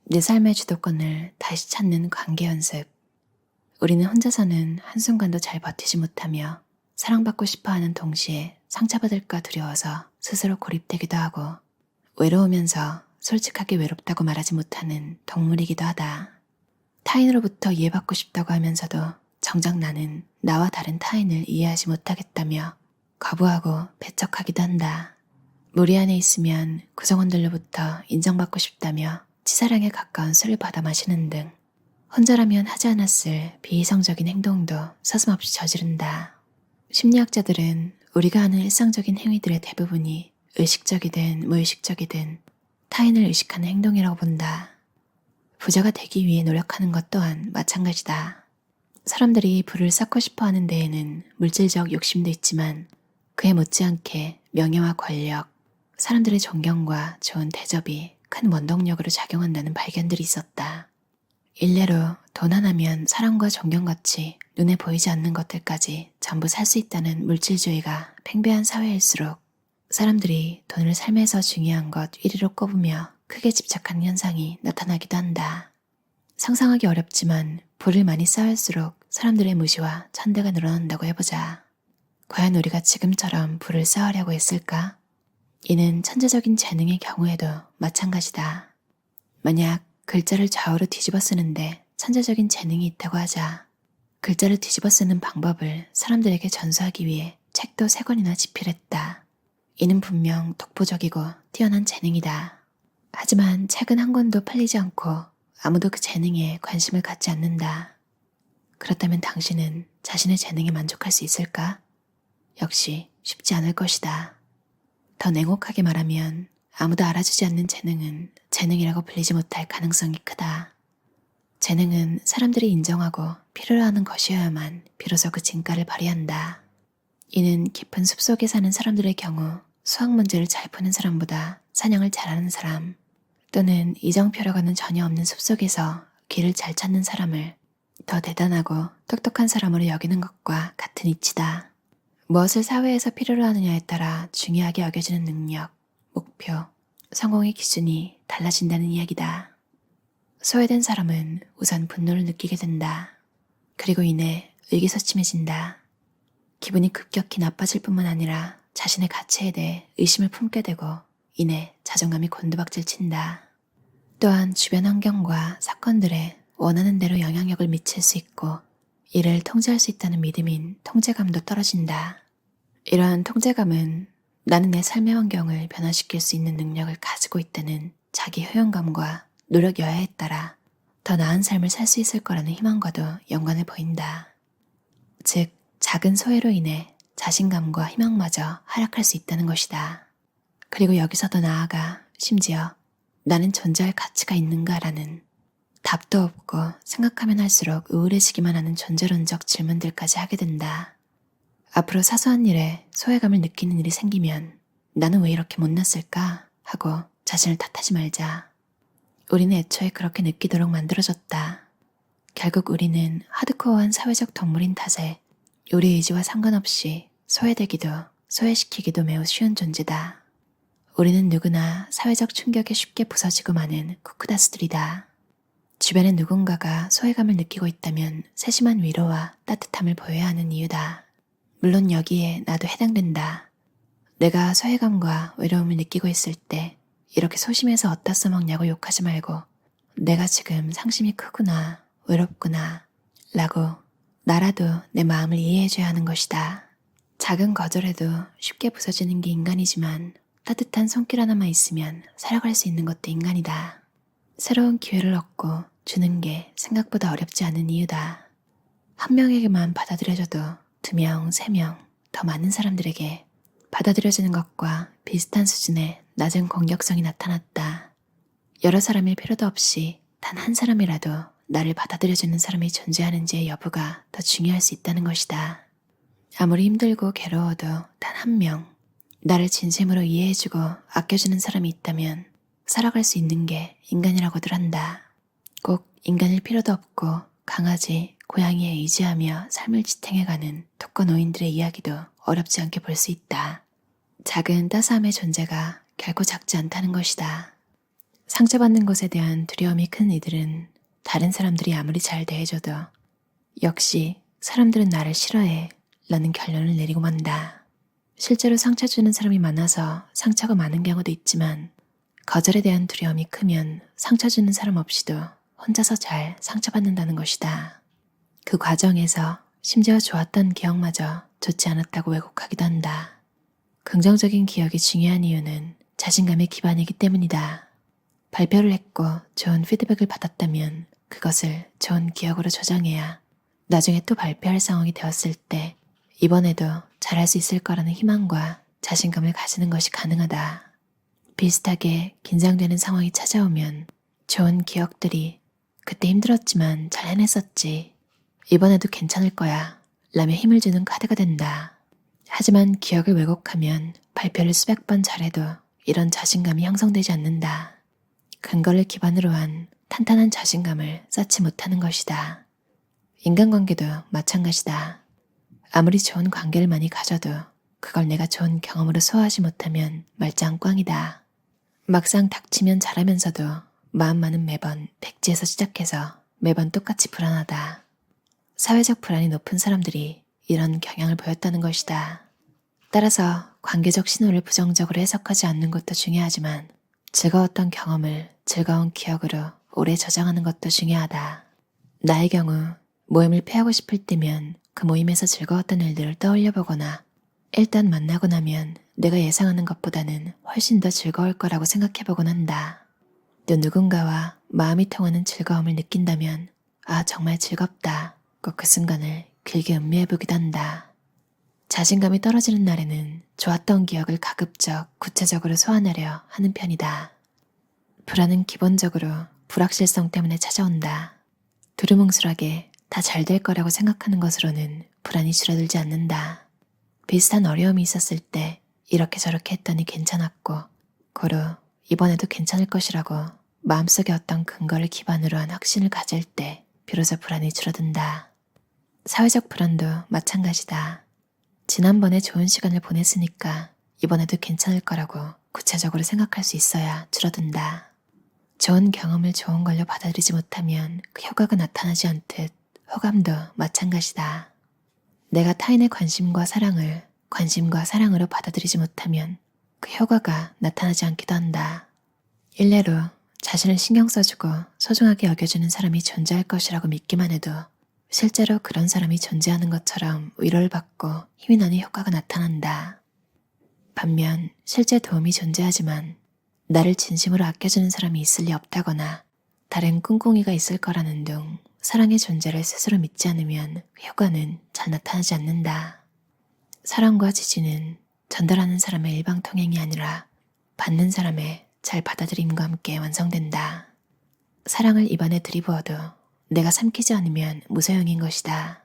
내 삶의 주도권을 다시 찾는 관계 연습. 우리는 혼자서는 한순간도 잘 버티지 못하며 사랑받고 싶어하는 동시에 상처받을까 두려워서 스스로 고립되기도 하고 외로우면서 솔직하게 외롭다고 말하지 못하는 동물이기도 하다. 타인으로부터 이해받고 싶다고 하면서도 정작 나는 나와 다른 타인을 이해하지 못하겠다며 거부하고 배척하기도 한다. 무리 안에 있으면 구성원들로부터 인정받고 싶다며 치사량에 가까운 술을 받아 마시는 등 혼자라면 하지 않았을 비이성적인 행동도 서슴없이 저지른다. 심리학자들은 우리가 하는 일상적인 행위들의 대부분이 의식적이든 무의식적이든 타인을 의식하는 행동이라고 본다. 부자가 되기 위해 노력하는 것 또한 마찬가지다. 사람들이 부를 쌓고 싶어 하는 데에는 물질적 욕심도 있지만 그에 못지않게 명예와 권력, 사람들의 존경과 좋은 대접이 큰 원동력으로 작용한다는 발견들이 있었다. 일례로 돈 하나면 사랑과 존경같이 눈에 보이지 않는 것들까지 전부 살 수 있다는 물질주의가 팽배한 사회일수록 사람들이 돈을 삶에서 중요한 것 1위로 꼽으며 크게 집착하는 현상이 나타나기도 한다. 상상하기 어렵지만 부를 많이 쌓을수록 사람들의 무시와 천대가 늘어난다고 해보자. 과연 우리가 지금처럼 부를 쌓으려고 했을까? 이는 천재적인 재능의 경우에도 마찬가지다. 만약 글자를 좌우로 뒤집어 쓰는데 천재적인 재능이 있다고 하자. 글자를 뒤집어 쓰는 방법을 사람들에게 전수하기 위해 책도 3권이나 집필했다. 이는 분명 독보적이고 뛰어난 재능이다. 하지만 책은 한 권도 팔리지 않고 아무도 그 재능에 관심을 갖지 않는다. 그렇다면 당신은 자신의 재능에 만족할 수 있을까? 역시 쉽지 않을 것이다. 더 냉혹하게 말하면 아무도 알아주지 않는 재능은 재능이라고 불리지 못할 가능성이 크다. 재능은 사람들이 인정하고 필요로 하는 것이어야만 비로소 그 진가를 발휘한다. 이는 깊은 숲속에 사는 사람들의 경우 수학 문제를 잘 푸는 사람보다 사냥을 잘하는 사람 또는 이정표라고는 전혀 없는 숲속에서 길을 잘 찾는 사람을 더 대단하고 똑똑한 사람으로 여기는 것과 같은 이치다. 무엇을 사회에서 필요로 하느냐에 따라 중요하게 여겨지는 능력, 목표, 성공의 기준이 달라진다는 이야기다. 소외된 사람은 우선 분노를 느끼게 된다. 그리고 이내 의기소침해진다. 기분이 급격히 나빠질 뿐만 아니라 자신의 가치에 대해 의심을 품게 되고 이내 자존감이 곤두박질 친다. 또한 주변 환경과 사건들에 원하는 대로 영향력을 미칠 수 있고 이를 통제할 수 있다는 믿음인 통제감도 떨어진다. 이러한 통제감은 나는 내 삶의 환경을 변화시킬 수 있는 능력을 가지고 있다는 자기 효용감과 노력 여하에 따라 더 나은 삶을 살 수 있을 거라는 희망과도 연관을 보인다. 즉, 작은 소외로 인해 자신감과 희망마저 하락할 수 있다는 것이다. 그리고 여기서 더 나아가 심지어 나는 존재할 가치가 있는가라는 답도 없고 생각하면 할수록 우울해지기만 하는 존재론적 질문들까지 하게 된다. 앞으로 사소한 일에 소외감을 느끼는 일이 생기면 나는 왜 이렇게 못났을까 하고 자신을 탓하지 말자. 우리는 애초에 그렇게 느끼도록 만들어졌다. 결국 우리는 하드코어한 사회적 동물인 탓에 우리 의지와 상관없이 소외되기도 소외시키기도 매우 쉬운 존재다. 우리는 누구나 사회적 충격에 쉽게 부서지고 마는 쿠쿠다스들이다. 주변에 누군가가 소외감을 느끼고 있다면 세심한 위로와 따뜻함을 보여야 하는 이유다. 물론 여기에 나도 해당된다. 내가 소외감과 외로움을 느끼고 있을 때 이렇게 소심해서 어디다 써먹냐고 욕하지 말고 내가 지금 상심이 크구나, 외롭구나 라고 나라도 내 마음을 이해해줘야 하는 것이다. 작은 거절에도 쉽게 부서지는 게 인간이지만 따뜻한 손길 하나만 있으면 살아갈 수 있는 것도 인간이다. 새로운 기회를 얻고 주는 게 생각보다 어렵지 않은 이유다. 한 명에게만 받아들여져도 2명, 3명, 더 많은 사람들에게 받아들여지는 것과 비슷한 수준의 낮은 공격성이 나타났다. 여러 사람일 필요도 없이 단 한 사람이라도 나를 받아들여주는 사람이 존재하는지의 여부가 더 중요할 수 있다는 것이다. 아무리 힘들고 괴로워도 단 1명, 나를 진심으로 이해해주고 아껴주는 사람이 있다면 살아갈 수 있는 게 인간이라고들 한다. 꼭 인간일 필요도 없고 강아지, 고양이에 의지하며 삶을 지탱해가는 독거노인들의 이야기도 어렵지 않게 볼 수 있다. 작은 따스함의 존재가 결코 작지 않다는 것이다. 상처받는 것에 대한 두려움이 큰 이들은 다른 사람들이 아무리 잘 대해줘도 역시 사람들은 나를 싫어해 라는 결론을 내리고 만다. 실제로 상처 주는 사람이 많아서 상처가 많은 경우도 있지만 거절에 대한 두려움이 크면 상처 주는 사람 없이도 혼자서 잘 상처받는다는 것이다. 그 과정에서 심지어 좋았던 기억마저 좋지 않았다고 왜곡하기도 한다. 긍정적인 기억이 중요한 이유는 자신감의 기반이기 때문이다. 발표를 했고 좋은 피드백을 받았다면 그것을 좋은 기억으로 저장해야 나중에 또 발표할 상황이 되었을 때 이번에도 잘할 수 있을 거라는 희망과 자신감을 가지는 것이 가능하다. 비슷하게 긴장되는 상황이 찾아오면 좋은 기억들이 그때 힘들었지만 잘 해냈었지. 이번에도 괜찮을 거야 라며 힘을 주는 카드가 된다. 하지만 기억을 왜곡하면 발표를 수백 번 잘해도 이런 자신감이 형성되지 않는다. 근거를 기반으로 한 탄탄한 자신감을 쌓지 못하는 것이다. 인간관계도 마찬가지다. 아무리 좋은 관계를 많이 가져도 그걸 내가 좋은 경험으로 소화하지 못하면 말짱 꽝이다. 막상 닥치면 잘하면서도 마음만은 매번 백지에서 시작해서 매번 똑같이 불안하다. 사회적 불안이 높은 사람들이 이런 경향을 보였다는 것이다. 따라서 관계적 신호를 부정적으로 해석하지 않는 것도 중요하지만 즐거웠던 경험을 즐거운 기억으로 오래 저장하는 것도 중요하다. 나의 경우 모임을 피하고 싶을 때면 그 모임에서 즐거웠던 일들을 떠올려 보거나 일단 만나고 나면 내가 예상하는 것보다는 훨씬 더 즐거울 거라고 생각해 보곤 한다. 또 누군가와 마음이 통하는 즐거움을 느낀다면 아 정말 즐겁다 꼭 그 순간을 길게 음미해 보기도 한다. 자신감이 떨어지는 날에는 좋았던 기억을 가급적 구체적으로 소환하려 하는 편이다. 불안은 기본적으로 불확실성 때문에 찾아온다. 두루뭉술하게 다 잘 될 거라고 생각하는 것으로는 불안이 줄어들지 않는다. 비슷한 어려움이 있었을 때 이렇게 저렇게 했더니 괜찮았고 고로 이번에도 괜찮을 것이라고 마음속에 어떤 근거를 기반으로 한 확신을 가질 때 비로소 불안이 줄어든다. 사회적 불안도 마찬가지다. 지난번에 좋은 시간을 보냈으니까 이번에도 괜찮을 거라고 구체적으로 생각할 수 있어야 줄어든다. 좋은 경험을 좋은 걸로 받아들이지 못하면 그 효과가 나타나지 않듯 호감도 마찬가지다. 내가 타인의 관심과 사랑으로 받아들이지 못하면 그 효과가 나타나지 않기도 한다. 일례로 자신을 신경 써주고 소중하게 여겨주는 사람이 존재할 것이라고 믿기만 해도 실제로 그런 사람이 존재하는 것처럼 위로를 받고 힘이 나는 효과가 나타난다. 반면 실제 도움이 존재하지만 나를 진심으로 아껴주는 사람이 있을 리 없다거나 다른 꿍꿍이가 있을 거라는 등 사랑의 존재를 스스로 믿지 않으면 효과는 잘 나타나지 않는다. 사랑과 지지는 전달하는 사람의 일방통행이 아니라 받는 사람의 잘 받아들임과 함께 완성된다. 사랑을 입안에 들이부어도 내가 삼키지 않으면 무소용인 것이다.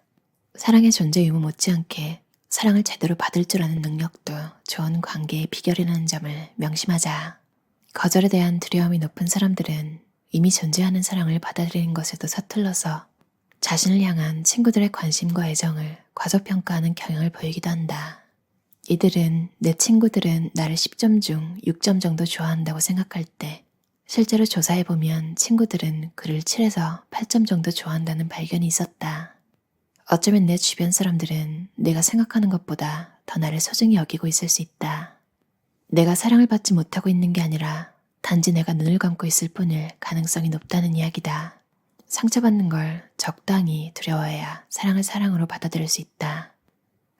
사랑의 존재 유무 못지않게 사랑을 제대로 받을 줄 아는 능력도 좋은 관계의 비결이라는 점을 명심하자. 거절에 대한 두려움이 높은 사람들은 이미 존재하는 사랑을 받아들이는 것에도 서툴러서 자신을 향한 친구들의 관심과 애정을 과소평가하는 경향을 보이기도 한다. 이들은 내 친구들은 나를 10점 중 6점 정도 좋아한다고 생각할 때 실제로 조사해보면 친구들은 그를 7에서 8점 정도 좋아한다는 발견이 있었다. 어쩌면 내 주변 사람들은 내가 생각하는 것보다 더 나를 소중히 여기고 있을 수 있다. 내가 사랑을 받지 못하고 있는 게 아니라 단지 내가 눈을 감고 있을 뿐일 가능성이 높다는 이야기다. 상처받는 걸 적당히 두려워해야 사랑을 사랑으로 받아들일 수 있다.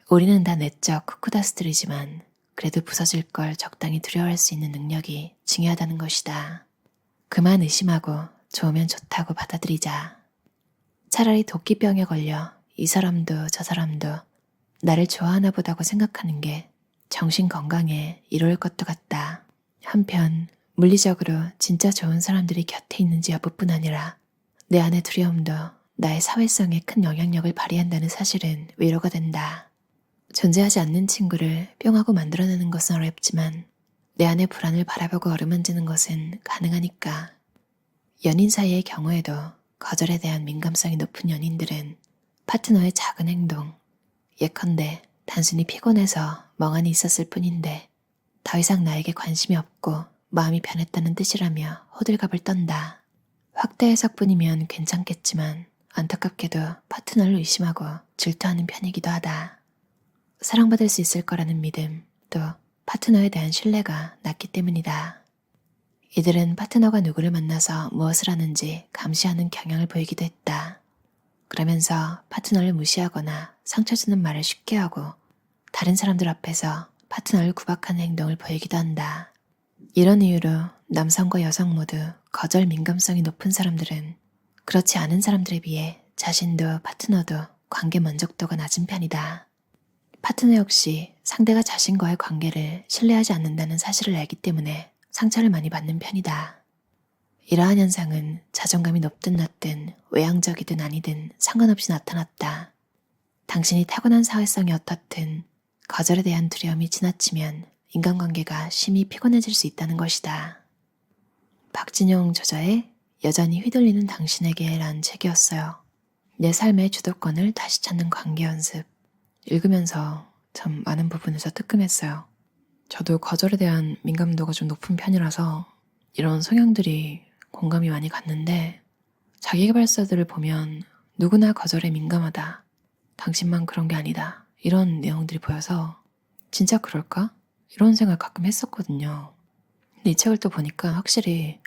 우리는 다 내적 쿠쿠다스들이지만 그래도 부서질 걸 적당히 두려워할 수 있는 능력이 중요하다는 것이다. 그만 의심하고 좋으면 좋다고 받아들이자. 차라리 도끼병에 걸려 이 사람도 저 사람도 나를 좋아하나 보다고 생각하는 게 정신 건강에 이로울 것도 같다. 한편 물리적으로 진짜 좋은 사람들이 곁에 있는지 여부뿐 아니라 내 안의 두려움도 나의 사회성에 큰 영향력을 발휘한다는 사실은 위로가 된다. 존재하지 않는 친구를 뿅하고 만들어내는 것은 어렵지만 내 안의 불안을 바라보고 어루만지는 것은 가능하니까. 연인 사이의 경우에도 거절에 대한 민감성이 높은 연인들은 파트너의 작은 행동, 예컨대 단순히 피곤해서 멍하니 있었을 뿐인데 더 이상 나에게 관심이 없고 마음이 변했다는 뜻이라며 호들갑을 떤다. 확대 해석뿐이면 괜찮겠지만 안타깝게도 파트너를 의심하고 질투하는 편이기도 하다. 사랑받을 수 있을 거라는 믿음, 또 파트너에 대한 신뢰가 낮기 때문이다. 이들은 파트너가 누구를 만나서 무엇을 하는지 감시하는 경향을 보이기도 했다. 그러면서 파트너를 무시하거나 상처 주는 말을 쉽게 하고 다른 사람들 앞에서 파트너를 구박하는 행동을 보이기도 한다. 이런 이유로 남성과 여성 모두 거절 민감성이 높은 사람들은 그렇지 않은 사람들에 비해 자신도 파트너도 관계 만족도가 낮은 편이다. 파트너 역시 상대가 자신과의 관계를 신뢰하지 않는다는 사실을 알기 때문에 상처를 많이 받는 편이다. 이러한 현상은 자존감이 높든 낮든 외향적이든 아니든 상관없이 나타났다. 당신이 타고난 사회성이 어떻든 거절에 대한 두려움이 지나치면 인간관계가 심히 피곤해질 수 있다는 것이다. 박진영 저자의 여전히 휘둘리는 당신에게 란 책이었어요. 내 삶의 주도권을 다시 찾는 관계 연습. 읽으면서 참 많은 부분에서 뜨끔했어요. 저도 거절에 대한 민감도가 좀 높은 편이라서 이런 성향들이 공감이 많이 갔는데 자기계발서들을 보면 누구나 거절에 민감하다. 당신만 그런 게 아니다. 이런 내용들이 보여서 진짜 그럴까? 이런 생각 가끔 했었거든요. 근데 이 책을 또 보니까 확실히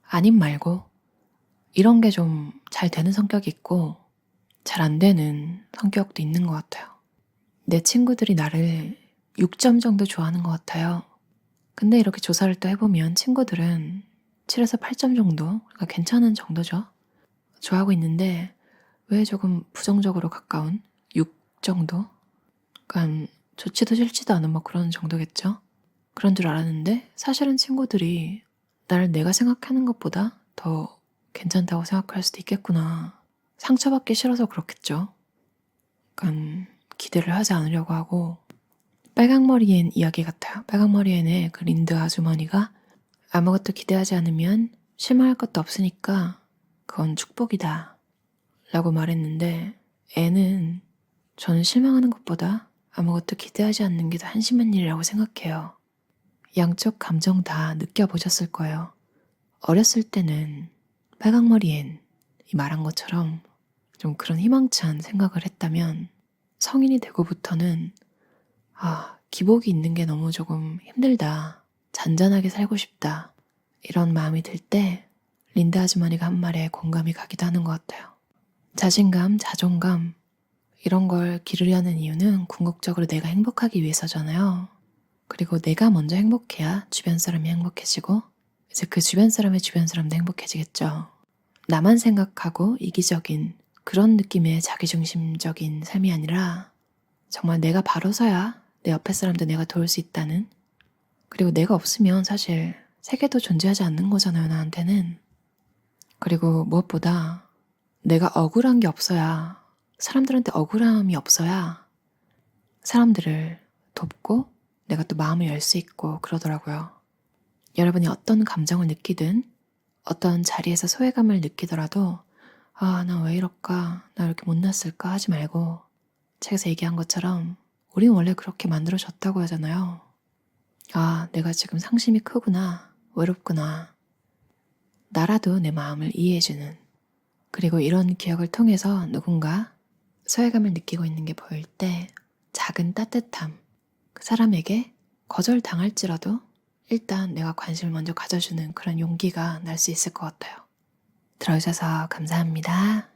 아님 말고 이런 게 좀 잘 되는 성격이 있고 잘 안 되는 성격도 있는 것 같아요. 내 친구들이 나를 6점 정도 좋아하는 것 같아요. 근데 이렇게 조사를 또 해보면 친구들은 7에서 8점 정도, 그러니까 괜찮은 정도죠. 좋아하고 있는데 왜 조금 부정적으로 가까운 6 정도? 그러니까 좋지도 싫지도 않은 뭐 그런 정도겠죠. 그런 줄 알았는데 사실은 친구들이 나를 내가 생각하는 것보다 더 괜찮다고 생각할 수도 있겠구나. 상처받기 싫어서 그렇겠죠. 그러니까 기대를 하지 않으려고 하고 빨강머리엔 이야기 같아요. 빨강머리엔의 그 린드 아주머니가 아무것도 기대하지 않으면 실망할 것도 없으니까 그건 축복이다 라고 말했는데 애는 저는 실망하는 것보다 아무것도 기대하지 않는 게 더 한심한 일이라고 생각해요. 양쪽 감정 다 느껴보셨을 거예요. 어렸을 때는 빨강머리엔 이 말한 것처럼 좀 그런 희망찬 생각을 했다면 성인이 되고부터는 기복이 있는 게 너무 조금 힘들다. 잔잔하게 살고 싶다. 이런 마음이 들 때 린다 아주머니가 한 말에 공감이 가기도 하는 것 같아요. 자신감, 자존감 이런 걸 기르려는 이유는 궁극적으로 내가 행복하기 위해서잖아요. 그리고 내가 먼저 행복해야 주변 사람이 행복해지고 이제 그 주변 사람의 주변 사람도 행복해지겠죠. 나만 생각하고 이기적인 그런 느낌의 자기중심적인 삶이 아니라 정말 내가 바로 서야 내 옆에 사람도 내가 도울 수 있다는, 그리고 내가 없으면 사실 세계도 존재하지 않는 거잖아요, 나한테는. 그리고 무엇보다 내가 억울한 게 없어야, 사람들한테 억울함이 없어야 사람들을 돕고 내가 또 마음을 열 수 있고 그러더라고요. 여러분이 어떤 감정을 느끼든 어떤 자리에서 소외감을 느끼더라도 나 왜 이럴까? 나 왜 이렇게 못났을까? 하지 말고 책에서 얘기한 것처럼 우리는 원래 그렇게 만들어졌다고 하잖아요. 내가 지금 상심이 크구나, 외롭구나. 나라도 내 마음을 이해해주는, 그리고 이런 기억을 통해서 누군가 소외감을 느끼고 있는 게 보일 때 작은 따뜻함, 그 사람에게 거절당할지라도 일단 내가 관심을 먼저 가져주는 그런 용기가 날 수 있을 것 같아요. 들어주셔서 감사합니다.